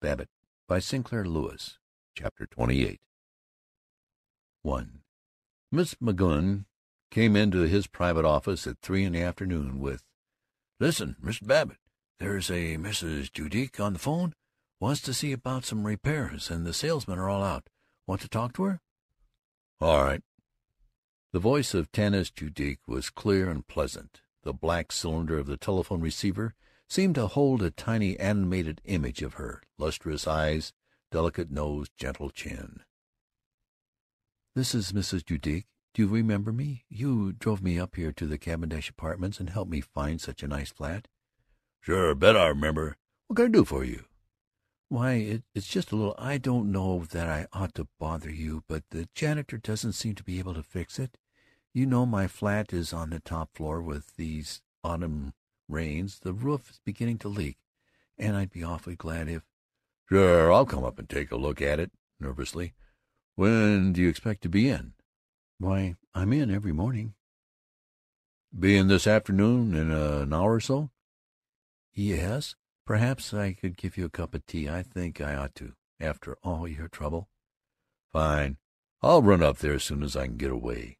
Babbitt by Sinclair Lewis. Chapter 28. 1. Miss McGoun came into his private office at 3 in the afternoon with, "Listen, Mr. Babbitt, there's a Mrs. Judique on the phone. Wants to see about some repairs, and the salesmen are all out. Want to talk to her?" "All right." The voice of Tanis Judique was clear and pleasant. The black cylinder of the telephone receiver seemed to hold a tiny animated image of her, lustrous eyes, delicate nose, gentle chin. "This is Mrs. Judique. Do you remember me? You drove me up here to the Cavendish Apartments and helped me find such a nice flat." "Sure, bet I remember. What can I do for you?" "Why, it's just a little. I don't know that I ought to bother you, but the janitor doesn't seem to be able to fix it. You know my flat is on the top floor. With these autumn rains, the roof is beginning to leak, and I'd be awfully glad if—" "Sure, I'll come up and take a look at it," nervously. "When do you expect to be in?" "Why, I'm in every morning." "Be in this afternoon, in an hour or so?" "Yes. Perhaps I could give you a cup of tea. I think I ought to, after all your trouble." "Fine. I'll run up there as soon as I can get away."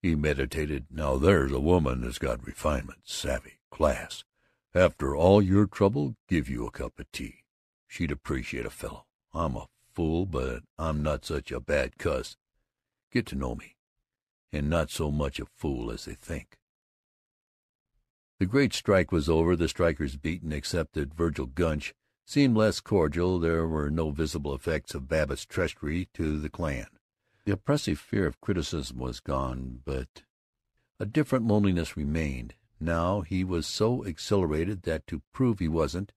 He meditated. "Now there's a woman that's got refinement, savvy, class. After all your trouble, give you a cup of tea. She'd appreciate a fellow. I'm a fool, but I'm not such a bad cuss. Get to know me, and not so much a fool as they think." The great strike was over, the strikers beaten, except that Vergil Gunch seemed less cordial. There were no visible effects of Babbitt's treachery to the clan. The oppressive fear of criticism was gone, but a different loneliness remained. Now he was so exhilarated that, to prove he wasn't,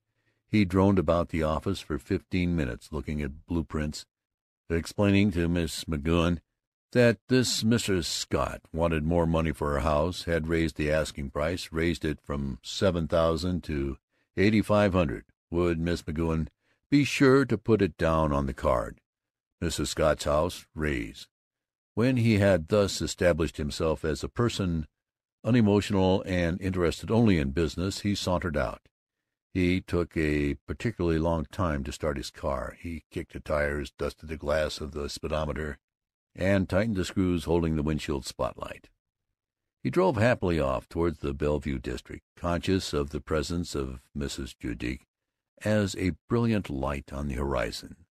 he droned about the office for 15 minutes, looking at blueprints, explaining to Miss McGoun that this Mrs. Scott wanted more money for her house, had raised the asking price, raised it from $7,000 to $8,500. Would Miss McGoun be sure to put it down on the card? Mrs. Scott's house, raise. When he had thus established himself as a person unemotional and interested only in business, he sauntered out. He took a particularly long time to start his car. He kicked the tires, dusted the glass of the speedometer, and tightened the screws holding the windshield spotlight. He drove happily off toward the Bellevue district, conscious of the presence of Mrs. Judique as a brilliant light on the horizon.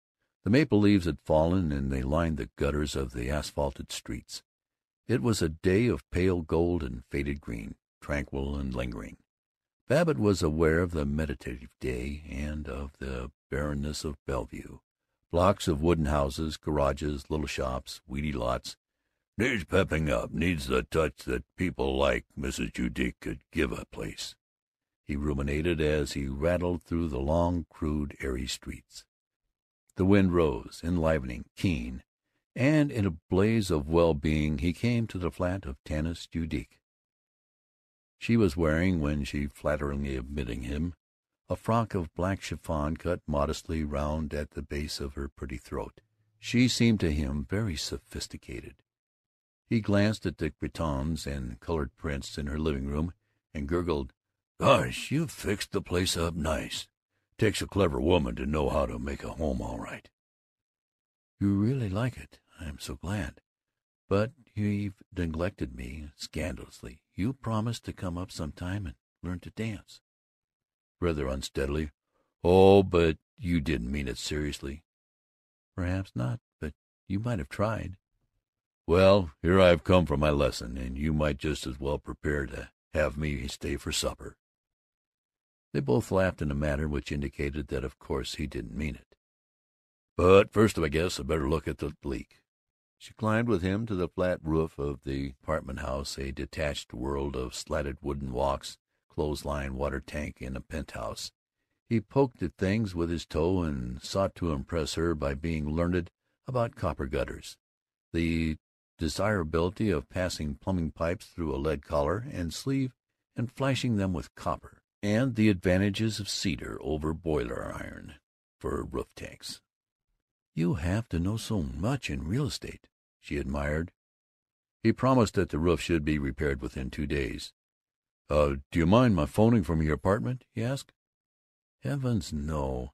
The maple leaves had fallen, and they lined the gutters of the asphalted streets. It was a day of pale gold and faded green, tranquil and lingering. Babbitt was aware of the meditative day, and of the barrenness of Bellevue. Blocks of wooden houses, garages, little shops, weedy lots. "Needs pepping up, needs the touch that people like Mrs. Judique could give a place," he ruminated as he rattled through the long, crude, airy streets. The wind rose, enlivening, keen, and in a blaze of well-being he came to the flat of Tanis Judique. She was wearing, when she flatteringly admitted him, a frock of black chiffon cut modestly round at the base of her pretty throat. She seemed to him very sophisticated. He glanced at the cretonnes and colored prints in her living room, and gurgled, "Gosh, you've fixed the place up nice. Takes a clever woman to know how to make a home all right." "You really like it. I'm so glad. But you've neglected me scandalously. You promised to come up some time and learn to dance." Rather unsteadily, "Oh, but you didn't mean it seriously." "Perhaps not, but you might have tried." "Well, here I've come for my lesson, and you might just as well prepare to have me stay for supper." They both laughed in a manner which indicated that of course he didn't mean it. "But first, I guess I better look at the leak." She climbed with him to the flat roof of the apartment house, a detached world of slatted wooden walks, clothesline, water tank, and a penthouse. He poked at things with his toe and sought to impress her by being learned about copper gutters, the desirability of passing plumbing pipes through a lead collar and sleeve and flashing them with copper, and the advantages of cedar over boiler iron for roof tanks. "You have to know so much in real estate," she admired. He promised that the roof should be repaired within 2 days. Do you mind my phoning from your apartment?" he asked. Heavens, no."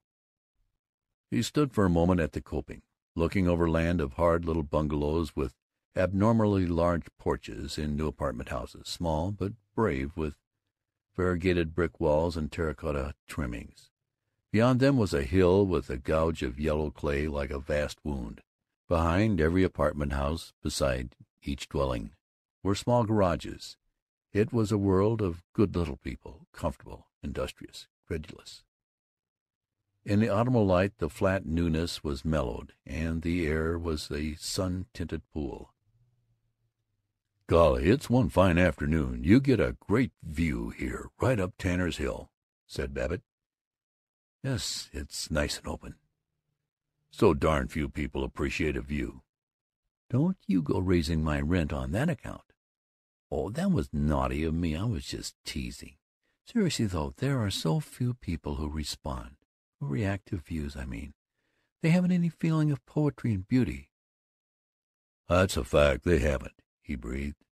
He stood for a moment at the coping, looking over land of hard little bungalows with abnormally large porches in new apartment houses, small but brave, with variegated brick walls and terracotta trimmings. Beyond them was a hill with a gouge of yellow clay like a vast wound. Behind every apartment house, beside each dwelling, were small garages. It was a world of good little people, comfortable, industrious, credulous. In the autumnal light the flat newness was mellowed, and the air was a sun-tinted pool. "Golly, it's one fine afternoon. You get a great view here, right up Tanner's Hill," said Babbitt. "Yes, it's nice and open." "So darn few people appreciate a view." "Don't you go raising my rent on that account." "Oh, that was naughty of me. I was just teasing. Seriously, though, there are so few people who respond, who react to views, I mean. They haven't any feeling of poetry and beauty." "That's a fact. They haven't," he breathed,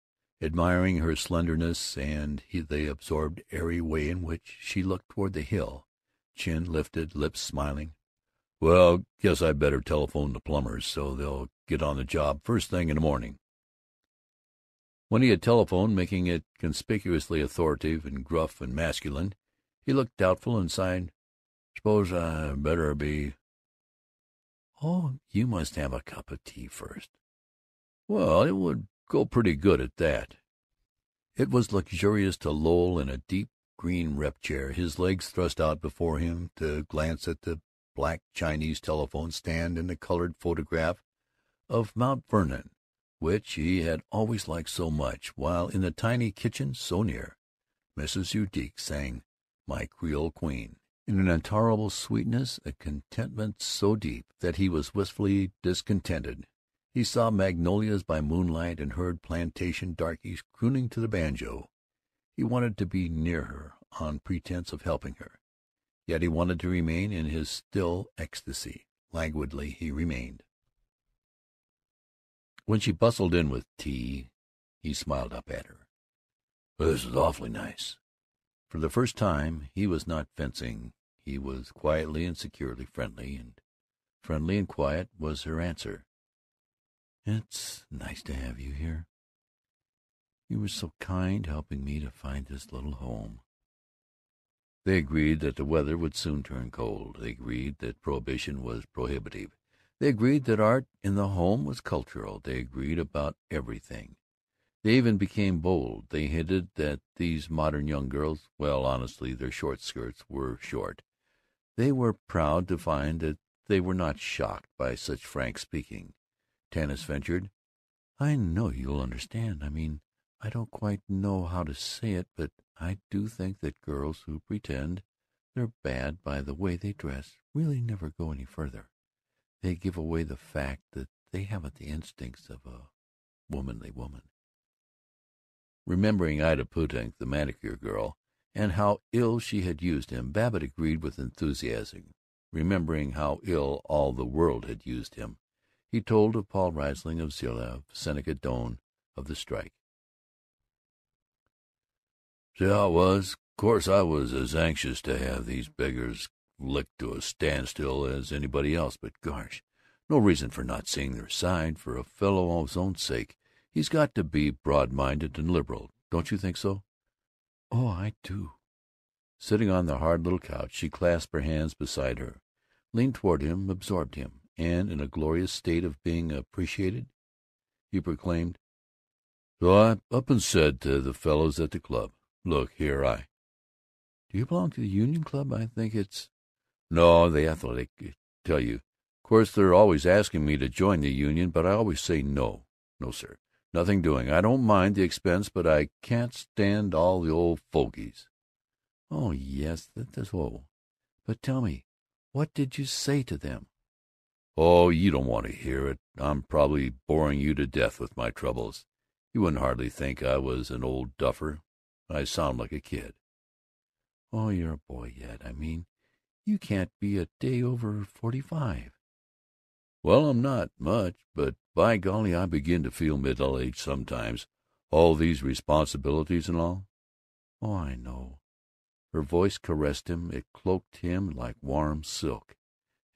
admiring her slenderness and the absorbed, airy way in which she looked toward the hill, chin lifted, lips smiling. "Well, guess I better telephone the plumbers so they'll get on the job first thing in the morning." When he had telephoned, making it conspicuously authoritative and gruff and masculine, he looked doubtful and sighed, "Suppose I better be—" "Oh, you must have a cup of tea first." "Well, it would go pretty good at that." It was luxurious to loll in a deep green rep chair, his legs thrust out before him, to glance at the black Chinese telephone stand and the colored photograph of Mount Vernon, which he had always liked so much, while in the tiny kitchen so near, Mrs. Judique sang "My Creole Queen" in an intolerable sweetness, a contentment so deep that he was wistfully discontented. He saw magnolias by moonlight and heard plantation darkies crooning to the banjo. He wanted to be near her on pretense of helping her, yet he wanted to remain in his still ecstasy. Languidly he remained. When she bustled in with tea, he smiled up at her. "This is awfully nice." For the first time he was not fencing. He was quietly and securely friendly, and friendly and quiet was her answer. "It's nice to have you here. You were so kind, helping me to find this little home." They agreed that the weather would soon turn cold. They agreed that prohibition was prohibitive. They agreed that art in the home was cultural. They agreed about everything. They even became bold. They hinted that these modern young girls, well, honestly, their short skirts were short. They were proud to find that they were not shocked by such frank speaking. Tanis ventured, "I know you'll understand. I mean, I don't quite know how to say it, but I do think that girls who pretend they're bad by the way they dress really never go any further. They give away the fact that they haven't the instincts of a womanly woman." Remembering Ida Putiak, the manicure girl, and how ill she had used him, Babbitt agreed with enthusiasm. Remembering how ill all the world had used him, he told of Paul Riesling, of Zilla, of Seneca Doane, of the strike. "See how it was? Course I was as anxious to have these beggars licked to a standstill as anybody else, but gosh, no reason for not seeing their side. For a fellow of his own sake, he's got to be broad-minded and liberal. Don't you think so?" "Oh, I do." Sitting on the hard little couch, she clasped her hands beside her, leaned toward him, absorbed him, and in a glorious state of being appreciated, he proclaimed, "So I up and said to the fellows at the club, look here, Do you belong to the Union Club? I think it's—" "No, the Athletic. Tell you, of course they're always asking me to join the Union, but I always say no. No, sir. Nothing doing. I don't mind the expense, but I can't stand all the old fogies." "Oh, yes, that's all. But tell me, what did you say to them?" "Oh, you don't want to hear it. I'm probably boring you to death with my troubles. You wouldn't hardly think I was an old duffer. I sound like a kid." "Oh, you're a boy yet. I mean, you can't be a day over 45." "Well, I'm not much, but by golly, I begin to feel middle-aged sometimes. All these responsibilities and all." "Oh, I know. Her voice caressed him. It cloaked him like warm silk.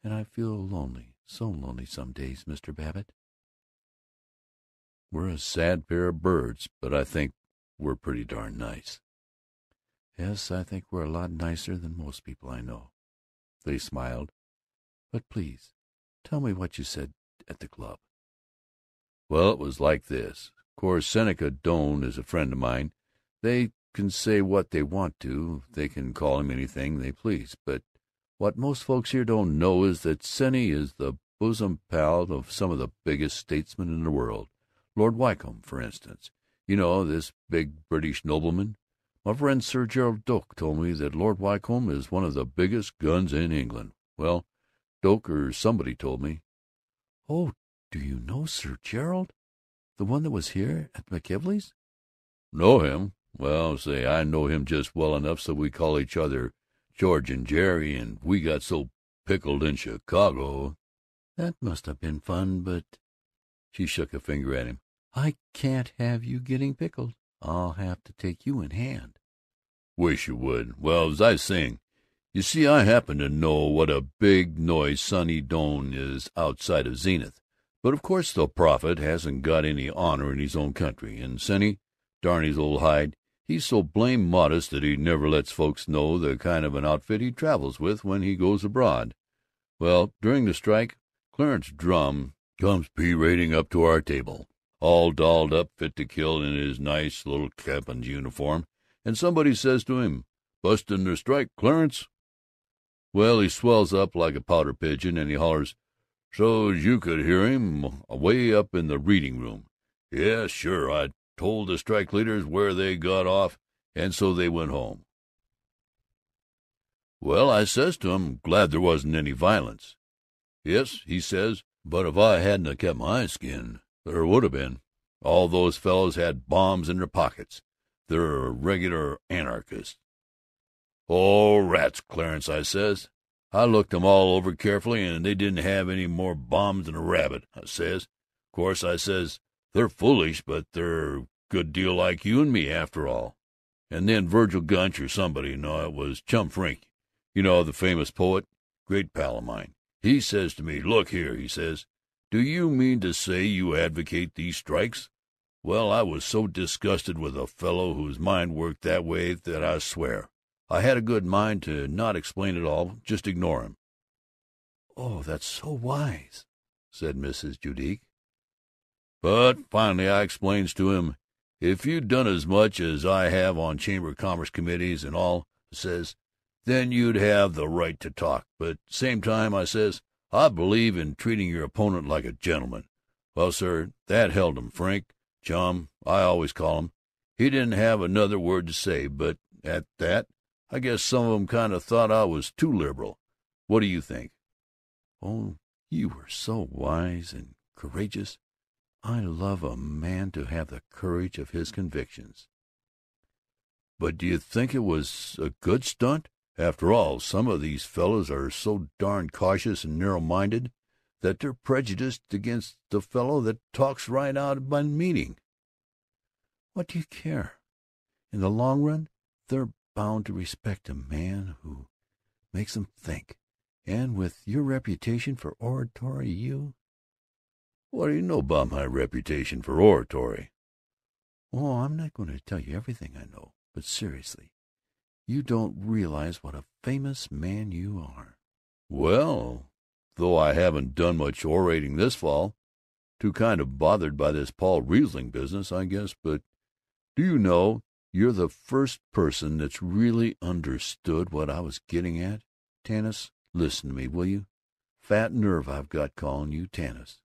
"And I feel lonely, so lonely some days, Mr. Babbitt." "We're a sad pair of birds, but I think we're pretty darn nice." "Yes, I think we're a lot nicer than most people I know." They smiled. "But please, tell me what you said at the club." "Well, it was like this. Of course, Seneca Doane is a friend of mine. They can say what they want to. They can call him anything they please. But what most folks here don't know is that Senny is the bosom pal of some of the biggest statesmen in the world. Lord Wycombe, for instance. You know, this big British nobleman. My friend Sir Gerald Doak told me that Lord Wycombe is one of the biggest guns in England. Well, Doak or somebody told me." "Oh, do you know Sir Gerald? The one that was here at McKelvey's?" "Know him? Well, say, I know him just well enough so we call each other George and Jerry, and we got so pickled in Chicago." "That must have been fun, but—" She shook a finger at him. "I can't have you getting pickled. I'll have to take you in hand." "Wish you would. Well, as I was saying, you see, I happen to know what a big noise Sonny Doane is outside of Zenith. But of course the prophet hasn't got any honor in his own country, and Senny, darn his old hide, he's so blame modest that he never lets folks know the kind of an outfit he travels with when he goes abroad. Well, during the strike, Clarence Drum comes parading up to our table, all dolled up fit to kill in his nice little captain's uniform, and somebody says to him, 'Bustin' the strike, Clarence?' Well, he swells up like a pouter pigeon, and he hollers, so's you could hear him, away up in the reading room, 'Yes, sure, I told the strike leaders where they got off, and so they went home.' Well, I says to him, 'Glad there wasn't any violence.' 'Yes,' he says, 'but if I hadn't 'a' kept my skin, there would have been. All those fellows had bombs in their pockets. They're regular anarchists.' 'Oh, rats, Clarence,' I says. 'I looked 'em all over carefully, and they didn't have any more bombs than a rabbit,' I says. 'Course,' I says, 'they're foolish, but they're a good deal like you and me, after all.' And then Virgil Gunch or somebody, no, it was Chum Frink, you know, the famous poet, great pal of mine, he says to me, 'Look here,' he says, 'do you mean to say you advocate these strikes?' Well, I was so disgusted with a fellow whose mind worked that way that I swear I had a good mind to not explain at all, just ignore him." "Oh, that's so wise," said Mrs. Judique. But finally I explains to him, if you'd done as much as I have on Chamber of Commerce committees and all, I says, then you'd have the right to talk. But same time, I says, I believe in treating your opponent like a gentleman. Well, sir, that held him. Frank, Chum, I always call him. He didn't have another word to say, but at that, I guess some of 'em kind of thought I was too liberal. What do you think?" "Oh, you were so wise and courageous. I love a man to have the courage of his convictions." "But do you think it was a good stunt? After all, some of these fellows are so darn cautious and narrow-minded that they're prejudiced against the fellow that talks right out by meeting." "What do you care? In the long run, they're bound to respect a man who makes them think. And with your reputation for oratory, you—" "What do you know about my reputation for oratory?" "Oh, I'm not going to tell you everything I know, but seriously, you don't realize what a famous man you are." "Well, though I haven't done much orating this fall. Too kind of bothered by this Paul Riesling business, I guess. But do you know, you're the first person that's really understood what I was getting at. Tanis, listen to me, will you? Fat nerve I've got calling you Tanis."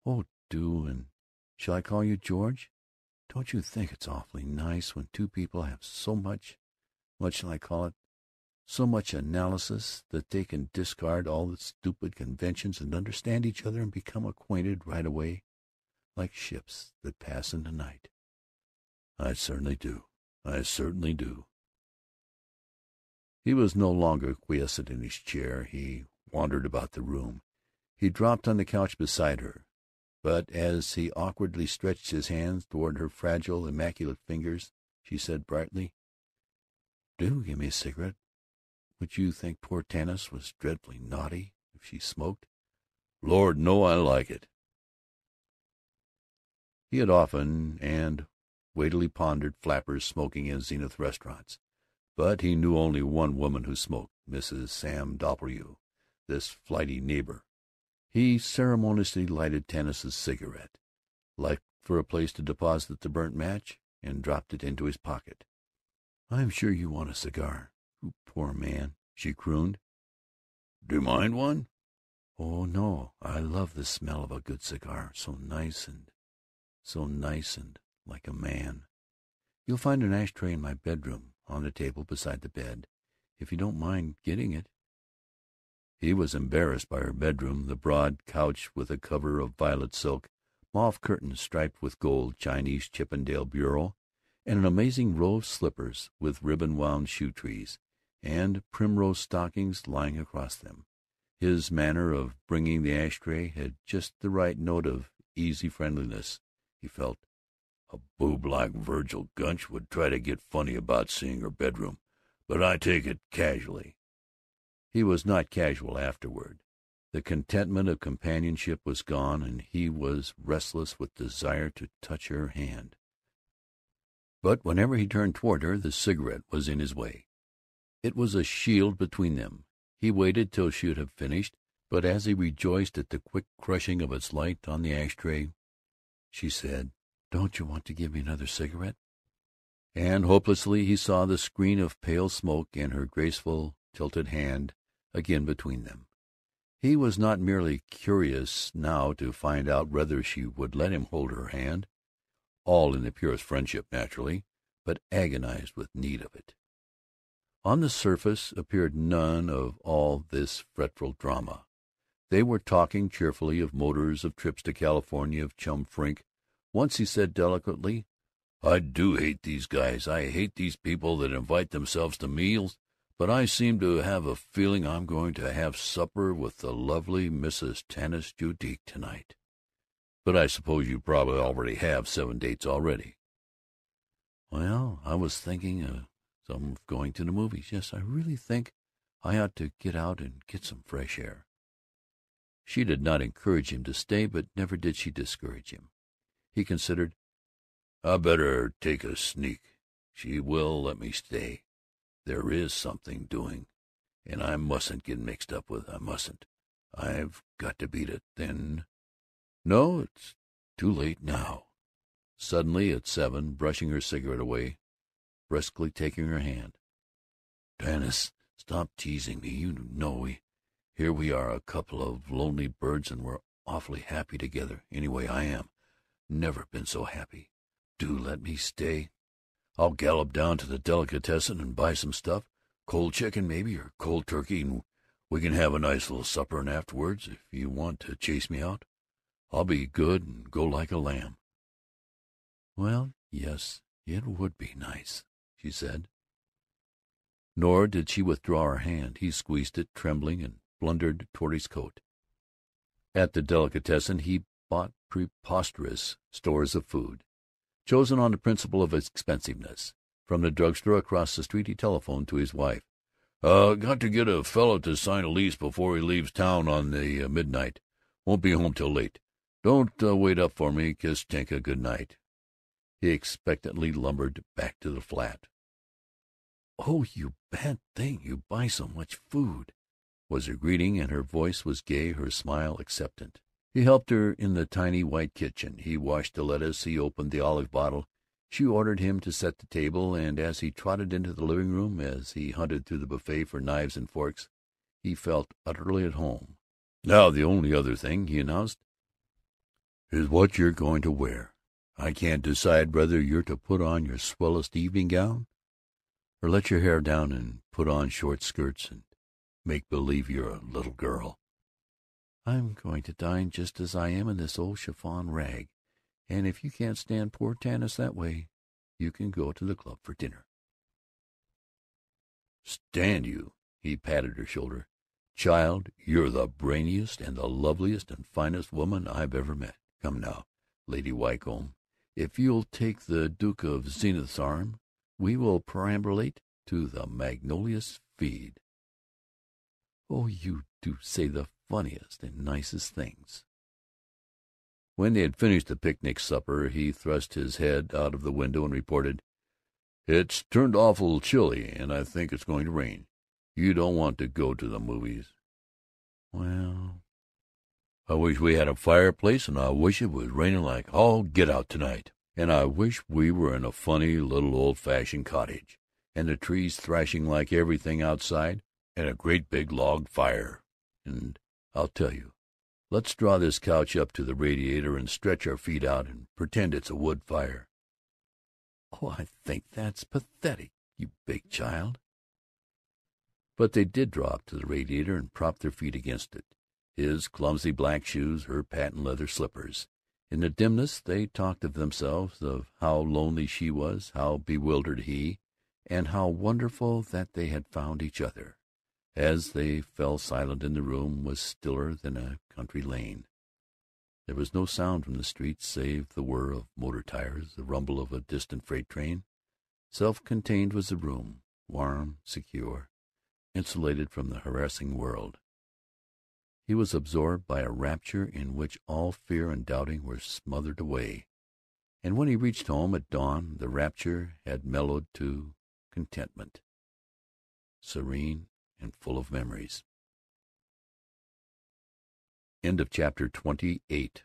"Oh, do, and shall I call you George? Don't you think it's awfully nice when two people have so much, what shall I call it, so much analysis that they can discard all the stupid conventions and understand each other and become acquainted right away, like ships that pass in the night?" "I certainly do. I certainly do." He was no longer quiescent in his chair. He wandered about the room. He dropped on the couch beside her. But as he awkwardly stretched his hands toward her fragile, immaculate fingers, she said brightly, Do give me a cigarette. Would you think poor Tanis was dreadfully naughty if she smoked?" "Lord, no, I like it." He had often and weightily pondered flappers smoking in Zenith restaurants, but he knew only one woman who smoked, Mrs. Sam Doppelbrau, this flighty neighbor. He ceremoniously lighted Tanis's cigarette, looked for a place to deposit the burnt match, and dropped it into his pocket. "I'm sure you want a cigar. You poor man," she crooned. "Do you mind one?" "Oh, no. I love the smell of a good cigar. So nice and like a man. You'll find an ashtray in my bedroom, on the table beside the bed, if you don't mind getting it." He was embarrassed by her bedroom, the broad couch with a cover of violet silk, mauve curtains striped with gold, Chinese Chippendale bureau, and an amazing row of slippers with ribbon-wound shoe-trees, and primrose stockings lying across them. His manner of bringing the ashtray had just the right note of easy friendliness. He felt, "A boob like Vergil Gunch would try to get funny about seeing her bedroom, but I take it casually." He was not casual afterward. The contentment of companionship was gone, and he was restless with desire to touch her hand. But whenever he turned toward her, the cigarette was in his way. It was a shield between them. He waited till she should have finished, but as he rejoiced at the quick crushing of its light on the ashtray, she said, "Don't you want to give me another cigarette?" And hopelessly he saw the screen of pale smoke and her graceful tilted hand again between them. He was not merely curious now to find out whether she would let him hold her hand, all in the purest friendship, naturally, but agonized with need of it. On the surface appeared none of all this fretful drama. They were talking cheerfully of motors, of trips to California, of Chum Frink. Once he said delicately, "I do hate these guys. I hate these people that invite themselves to meals, but I seem to have a feeling I'm going to have supper with the lovely Mrs. Tanis Judique tonight. But I suppose you probably already have 7 dates already." "Well, I was thinking of going to the movies. Yes, I really think I ought to get out and get some fresh air." She did not encourage him to stay, but never did she discourage him. He considered, "I better take a sneak. She will let me stay. There is something doing, and I mustn't get mixed up with. I mustn't. I've got to beat it. Then no, it's too late now." Suddenly, at 7, brushing her cigarette away, briskly taking her hand, "Tanis, stop teasing me. You know here we are, a couple of lonely birds, and we're awfully happy together. Anyway, I am. Never been so happy. Do let me stay. I'll gallop down to the delicatessen and buy some stuff, cold chicken maybe, or cold turkey, and we can have a nice little supper, and afterwards, if you want to chase me out, I'll be good and go like a lamb." "Well, yes, it would be nice," she said. Nor did she withdraw her hand. He squeezed it, trembling, and blundered toward his coat. At the delicatessen he bought preposterous stores of food, chosen on the principle of expensiveness. From the drugstore across the street he telephoned to his wife. Got to get a fellow to sign a lease before he leaves town on the midnight. Won't be home till late. Don't wait up for me. Kiss Tinka good night." He expectantly lumbered back to the flat. "Oh, you bad thing, you buy so much food," was her greeting, and her voice was gay, her smile acceptant. He helped her in the tiny white kitchen. He washed the lettuce, he opened the olive bottle. She ordered him to set the table, and as he trotted into the living room, as he hunted through the buffet for knives and forks, he felt utterly at home. "Now the only other thing," he announced, "is what you're going to wear. I can't decide whether you're to put on your swellest evening gown, or let your hair down and put on short skirts and make believe you're a little girl." "I'm going to dine just as I am in this old chiffon rag, and if you can't stand poor Tanis that way, you can go to the club for dinner." "Stand you?" He patted her shoulder. "Child, you're the brainiest and the loveliest and finest woman I've ever met. Come now, Lady Wycombe, if you'll take the Duke of Zenith's arm, we will perambulate to the Magnolias feed. Oh, you do say the funniest and nicest things." When they had finished the picnic supper, he thrust his head out of the window and reported, "It's turned awful chilly, and I think it's going to rain. You don't want to go to the movies." "Well, "I wish we had a fireplace, and I wish it was raining like all get out tonight. And I wish we were in a funny little old-fashioned cottage, and the trees thrashing like everything outside, and a great big log fire. And I'll tell you, let's draw this couch up to the radiator and stretch our feet out and pretend it's a wood fire." oh, I think that's pathetic, you big child." But they did draw up to the radiator and prop their feet against it, his clumsy black shoes, her patent leather slippers. In the dimness they talked of themselves, of how lonely she was, how bewildered he, and how wonderful that they had found each other. As they fell silent, in the room was stiller than a country lane. There was no sound from the street save the whir of motor tires, the rumble of a distant freight train. Self-contained was the room, warm, secure, insulated from the harassing world. He was absorbed by a rapture in which all fear and doubting were smothered away, and when he reached home at dawn the rapture had mellowed to contentment, serene and full of memories. End of chapter 28.